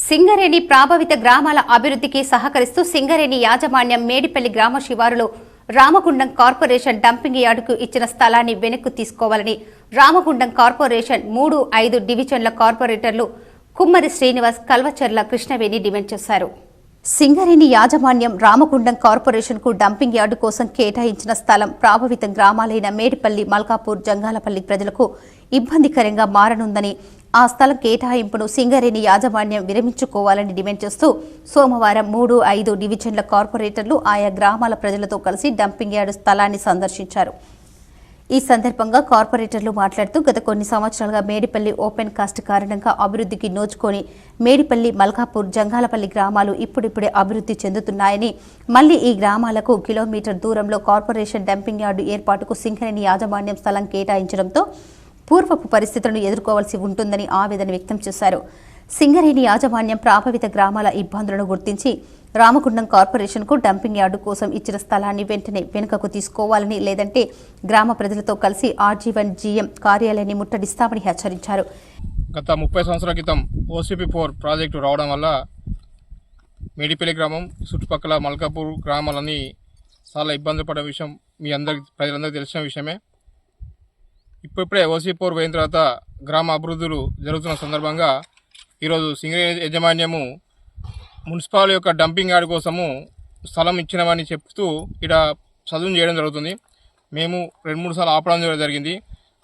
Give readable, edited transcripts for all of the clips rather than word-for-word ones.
సింగరేణి ప్రభావిత గ్రామాల అభివృద్ధికి సహకరిస్తూ సింగరేణి యాజమాన్యం మేడిపల్లి గ్రామ శివారులో రామగుండం కార్పొరేషన్ డంపింగ్ యార్డుకు ఇచ్చిన స్థలాన్ని వెనక్కు తీసుకోవాలని రామగుండం కార్పొరేషన్ 3-5 డివిజన్ల కార్పొరేటర్లు కుమ్మరి శ్రీనివాస్, కల్వచర్ల కృష్ణవేణి డిమాండ్ చేశారు. సింగరేణి యాజమాన్యం రామగుండం కార్పొరేషన్ కు డంపింగ్ యార్డు కోసం కేటాయించిన స్థలం ప్రభావిత గ్రామాలైన మేడిపల్లి, మల్కాపూర్, జంగాలపల్లి ప్రజలకు ఇబ్బందికరంగా మారనుందని, ఆ స్థలం కేటాయింపును సింగరేణి యాజమాన్యం విరమించుకోవాలని డిమాండ్ చేస్తూ సోమవారం 3-5 డివిజన్ల కార్పొరేటర్లు ఆయా గ్రామాల ప్రజలతో కలిసి డంపింగ్ యార్డు స్థలాన్ని సందర్శించారు. ఈ సందర్భంగా కార్పొరేటర్లు మాట్లాడుతూ గత కొన్ని సంవత్సరాలుగా మేడిపల్లి ఓపెన్ కాస్ట్ కారణంగా అభివృద్ధికి నోచుకొని మేడిపల్లి, మల్కాపూర్, జంగాలపల్లి గ్రామాలు ఇప్పుడిప్పుడే అభివృద్ధి చెందుతున్నాయని, మళ్లీ ఈ గ్రామాలకు కిలోమీటర్ దూరంలో కార్పొరేషన్ డంపింగ్ యార్డు ఏర్పాటుకు సింగరేణి యాజమాన్యం స్థలం కేటాయించడంతో పూర్వపు పరిస్థితులను ఎదుర్కోవాల్సి ఉంటుందని ఆవేదన వ్యక్తం చేశారు. సింగరేణి యాజమాన్యం ప్రభావిత గ్రామాల ఇబ్బందులను గుర్తించి రామగుండం కార్పొరేషన్ కు డంపింగ్ యార్డు కోసం ఇచ్చిన స్థలాన్ని వెంటనే వెనుకకు తీసుకోవాలని, లేదంటే గ్రామ ప్రజలతో కలిసి RG1 GM కార్యాలయాన్ని ముట్టడిస్తామని హెచ్చరించారు. గత 30 సంవత్సరాల క్రితం OCP4 ప్రాజెక్టు రావడం వల్ల మేడిపల్లి గ్రామం, చుట్టుపక్కల మల్కాపూర్ గ్రామాలని చాలా ఇబ్బంది పడే విషయం మీ ప్రజలందరికీ తెలిసిన విషయమే. ఇప్పుడే OCP4 పోయిన తర్వాత గ్రామ అభివృద్ధులు జరుగుతున్న సందర్భంగా ఈరోజు సింగరేణి యాజమాన్యము మున్సిపాల్ యొక్క డంపింగ్ యార్డ్ కోసము స్థలం ఇచ్చినామని చెప్తూ ఇక్కడ చదువు చేయడం జరుగుతుంది. మేము 2-3 సార్లు ఆపడం జరిగింది.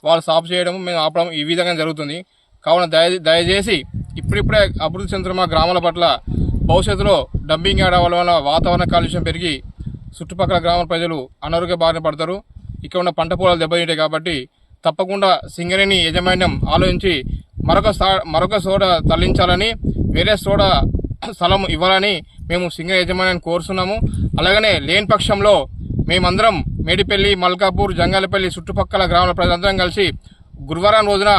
వాళ్ళు సాఫ్ చేయడం, మేము ఆపడం, ఈ విధంగా జరుగుతుంది. కావున దయచేసి ఇప్పుడిప్పుడే అభివృద్ధి చెందుతున్న మా గ్రామాల పట్ల భవిష్యత్తులో డంపింగ్ యార్డ్ వల్ల వాతావరణ కాలుష్యం పెరిగి చుట్టుపక్కల గ్రామాల ప్రజలు అనారోగ్య బారిన పడతారు. ఇక్కడ ఉన్న పంట పొలాలు దెబ్బతింటాయి. కాబట్టి తప్పకుండా సింగరేణి యాజమాన్యం ఆలోచించి మరొక సోడ తరలించాలని, వేరే సోడ స్థలం ఇవ్వాలని మేము సింగరేణి యాజమాన్యాన్ని కోరుతున్నాము. అలాగనే లేని పక్షంలో మేమందరం మేడిపల్లి, మల్కాపూర్, జంగాలపల్లి చుట్టుపక్కల గ్రామాల ప్రజలందరం కలిసి గురువారం రోజున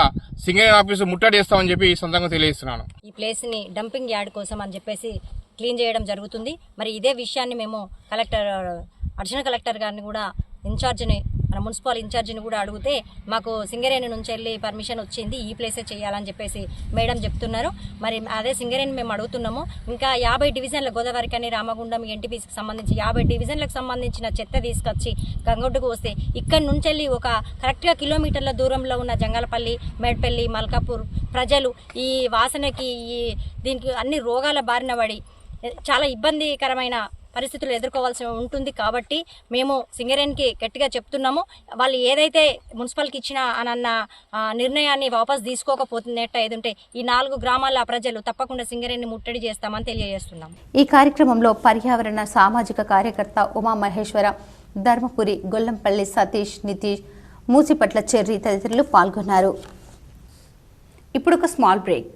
సింగరేణి ఆఫీసు ముట్టడి చేస్తామని చెప్పి ఈ సందర్భంగా తెలియజేస్తున్నాను. ఈ ప్లేస్ ని డంపింగ్ యార్డ్ కోసం అని చెప్పేసి క్లీన్ చేయడం జరుగుతుంది. మరి ఇదే విషయాన్ని మేము అడిషనల్ కలెక్టర్ గారిని కూడా మన మున్సిపల్ ఇన్ఛార్జిని కూడా అడిగితే మాకు సింగరేణి నుంచి వెళ్ళి పర్మిషన్ వచ్చింది, ఈ ప్లేసే చేయాలని చెప్పేసి మేడం చెప్తున్నారు. మరి అదే సింగరేణి మేము అడుగుతున్నాము. ఇంకా 50 డివిజన్ల, గోదావరి కానీ, రామగుండం, NTPCకి సంబంధించి 50 డివిజన్లకు సంబంధించిన చెత్త తీసుకొచ్చి గంగొడ్డుకు వస్తే ఇక్కడ నుంచి వెళ్ళి ఒక కరెక్ట్గా కిలోమీటర్ల దూరంలో ఉన్న జంగాలపల్లి, మేడ్పల్లి, మల్కాపూర్ ప్రజలు ఈ వాసనకి, దీనికి అన్ని రోగాల బారిన పడి చాలా ఇబ్బందికరమైన పరిస్థితులు ఎదుర్కోవాల్సి ఉంటుంది. కాబట్టి మేము సింగరేణికి గట్టిగా చెప్తున్నాము, వాళ్ళు ఏదైతే మున్సిపల్కి ఇచ్చిన అన్న నిర్ణయాన్ని వాపస్ తీసుకోకపోతున్నట్టు ఏదుంటే ఈ 4 గ్రామాల ప్రజలు తప్పకుండా సింగరేణిని ముట్టడి చేస్తామని తెలియజేస్తున్నాము. ఈ కార్యక్రమంలో పర్యావరణ సామాజిక కార్యకర్త ఉమా మహేశ్వర, ధర్మపురి, గొల్లంపల్లి సతీష్, నితీష్, మూసిపట్ల చెర్రి తదితరులు పాల్గొన్నారు. ఇప్పుడు ఒక స్మాల్ బ్రేక్.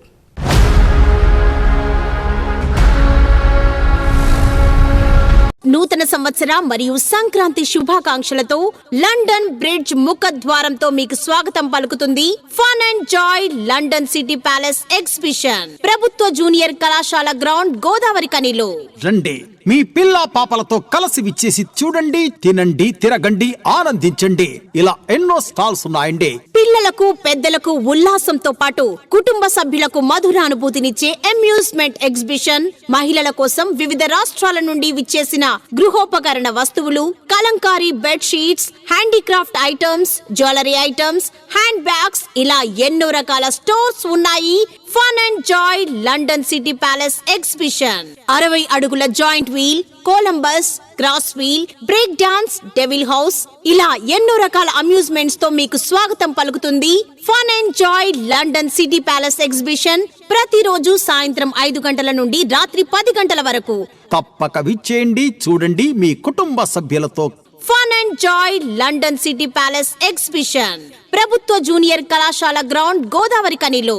నూతన సంవత్సర మరియు సంక్రాంతి శుభాకాంక్షలతో లండన్ బ్రిడ్జ్ ముఖద్వారంతో మీకు స్వాగతం పలుకుతుంది fun and joy London city palace exhibition, ప్రభుత్వ జూనియర్ కళాశాల గ్రౌండ్, గోదావరి కనిలో. రండి, మీ పిల్ల పాపలతో కలిసి విచ్చేసి చూడండి, తినండి, తిరగండి, ఆనందించండి. ఇలా ఎన్నో స్టాల్స్ ఉన్నాయండి. పిల్లలకు, పెద్దలకు ఉల్లాసంతో పాటు కుటుంబ సభ్యులకు మధుర అనుభూతినిచ్చే అమ్యూజ్మెంట్ ఎగ్జిబిషన్, మహిళల కోసం వివిధ రాష్ట్రాల నుండి విచ్చేసిన గృహోపకరణ వస్తువులు, Kalamkari bed sheets, handicraft items, jewellery items, hand bags, ఇలా ఎన్నో రకాల స్టోర్స్ ఉన్నాయి. Fun and joy London city palace exhibition 60 అడుగుల joint wheel, Columbus, cross wheel, break dance, devil house, ఇలా ఎన్నో రకాల అమ్యూజ్మెంట్స్ తో మీకు స్వాగతం పలుకుతుంది fun and joy London city palace exhibition. ప్రతిరోజు సాయంత్రం 5 గంటల నుండి రాత్రి 10 గంటల వరకు. తప్పక విచ్చేయండి, చూడండి మీ కుటుంబ సభ్యులతో. Fun and joy London city palace exhibition, ప్రభుత్వ జూనియర్ కళాశాల గ్రౌండ్, గోదావరి కనిలో.